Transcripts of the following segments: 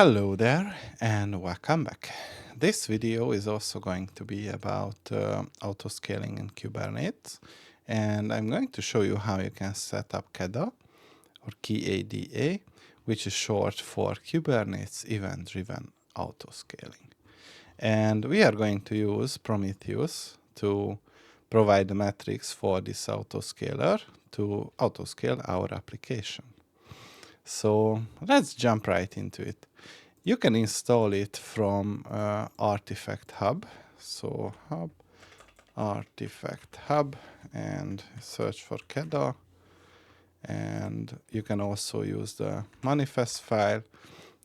Hello there and welcome back. This video is also going to be about autoscaling in Kubernetes, and I'm going to show you how you can set up keda or keda, which is short for Kubernetes event-driven autoscaling. And we are going to use Prometheus to provide the metrics for this autoscaler to autoscale our application. So let's jump right into it. You can install it from Artifact Hub. So Hub, Artifact Hub, and search for keda. And you can also use the manifest file.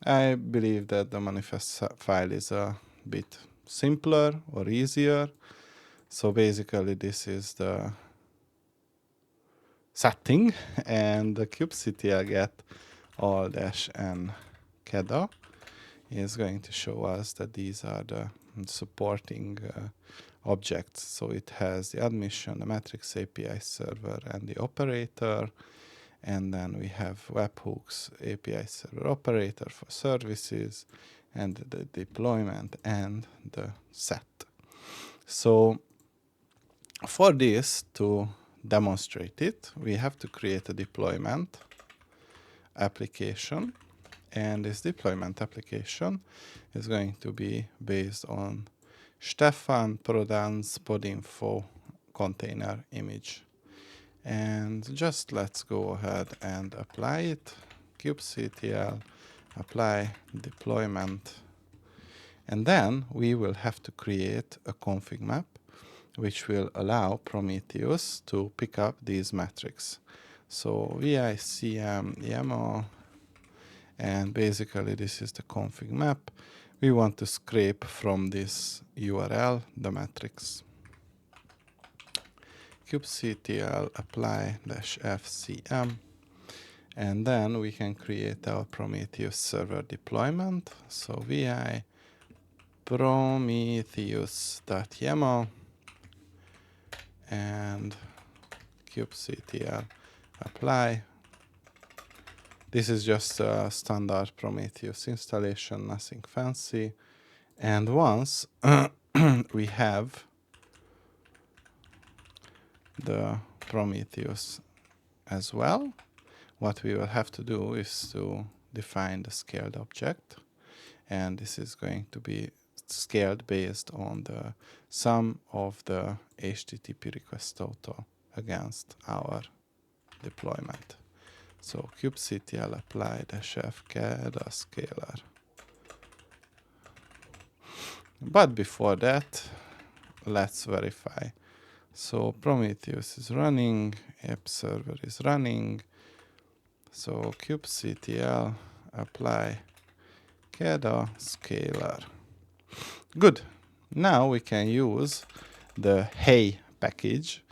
I believe that the manifest file is a bit simpler or easier. So basically this is the setting, and the kubectl get all-n keda is going to show us that these are the supporting objects. So it has the admission, the metrics API server, and the operator. And then we have webhooks, API server operator for services, and the deployment and the set. So for this to demonstrate it, we have to create a deployment application. And this deployment application is going to be based on Stefan Prodan's podinfo container image. And just let's go ahead and apply it. kubectl, apply deployment. And then we will have to create a config map which will allow Prometheus to pick up these metrics. So vicm YAML, and basically this is the config map. We want to scrape from this URL the metrics. kubectl apply -fcm, and then we can create our Prometheus server deployment. So vi prometheus.yaml and kubectl apply. This is just a standard Prometheus installation, nothing fancy. And once we have the Prometheus as well, what we will have to do is to define the scaled object. And this is going to be scaled based on the sum of the HTTP request total against our deployment. So kubectl apply -f keda scaler. But before that, let's verify. So Prometheus is running, app server is running. So kubectl apply keda scaler. Good. Now we can use the hey package,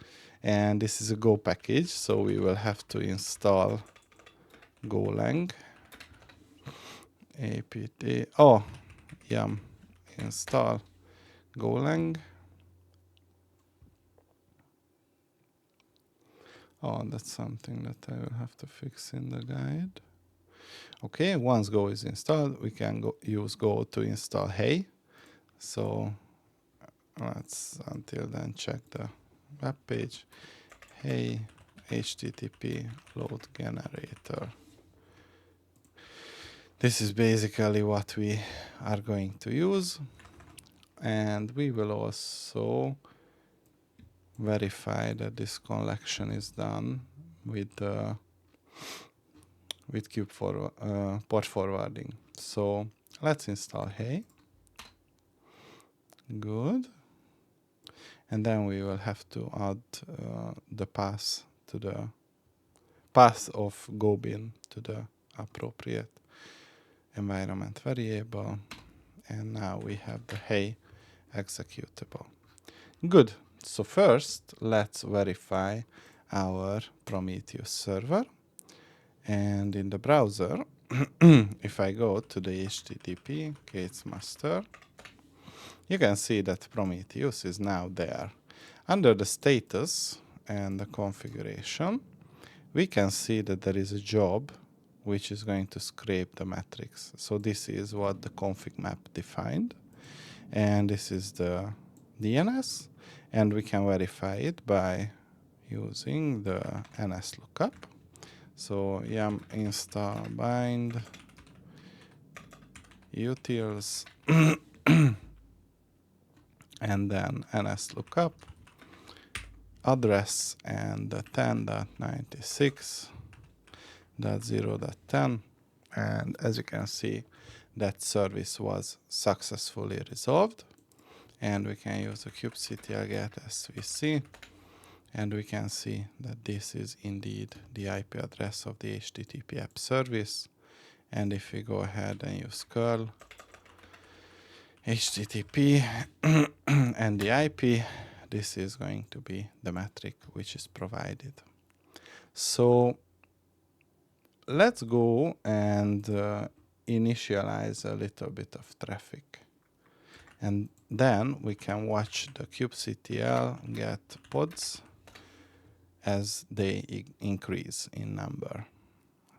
and this is a Go package, so we will have to install Golang apt yum install Golang. That's something that I will have to fix in the guide. Okay, once Go is installed, we can use Go to install hey. So let's until then check the web page. Hey HTTP load generator. This is basically what we are going to use, and we will also verify that this collection is done with port forwarding. So let's install hey. Good. And then we will have to add the path to the path of GoBin to the appropriate environment variable. And now we have the hey executable. Good. So first, let's verify our Prometheus server. And in the browser, if I go to the HTTP Gates master, you can see that Prometheus is now there. Under the status and the configuration, we can see that there is a job which is going to scrape the metrics. So this is what the config map defined. And this is the DNS. And we can verify it by using the ns lookup. So yum install bind utils and then ns lookup address and the 10.96.0.10, and as you can see, that service was successfully resolved. And we can use the kubectl get svc, and we can see that this is indeed the IP address of the HTTP app service. And if we go ahead and use curl HTTP and the IP, this is going to be the metric which is provided. So let's go and initialize a little bit of traffic. And then we can watch the kubectl get pods as they increase in number.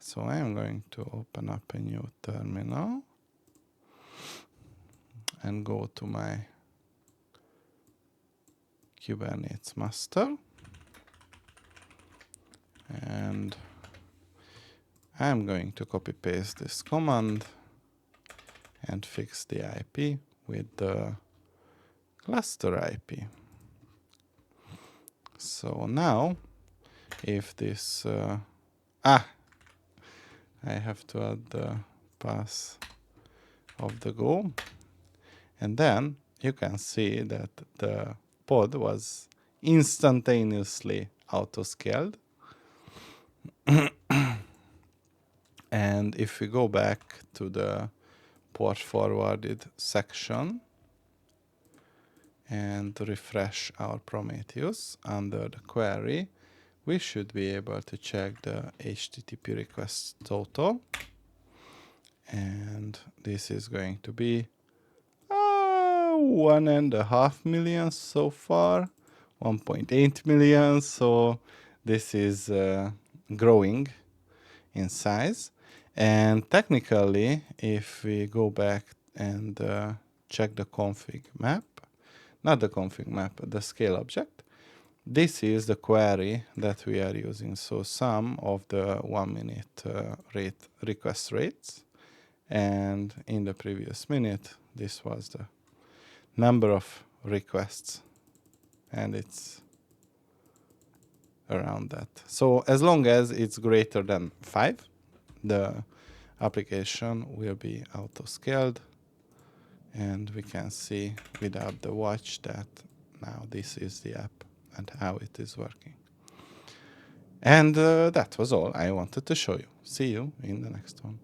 So I am going to open up a new terminal and go to my Kubernetes master. And I'm going to copy paste this command and fix the IP with the cluster IP. So now, if this, I have to add the path of the go, and then you can see that the pod was instantaneously auto-scaled. And if we go back to the port forwarded section and refresh our Prometheus under the query, we should be able to check the HTTP request total. And this is going to be 1.5 million so far, 1.8 million. So this is growing in size. And technically, if we go back and check the config map, not the config map, the scale object, this is the query that we are using. So sum of the 1 minute request rates. And in the previous minute, this was the number of requests. And it's around that. So as long as it's greater than 5, the application will be auto-scaled, and we can see without the watch that now this is the app and how it is working. And that was all I wanted to show you. See you in the next one.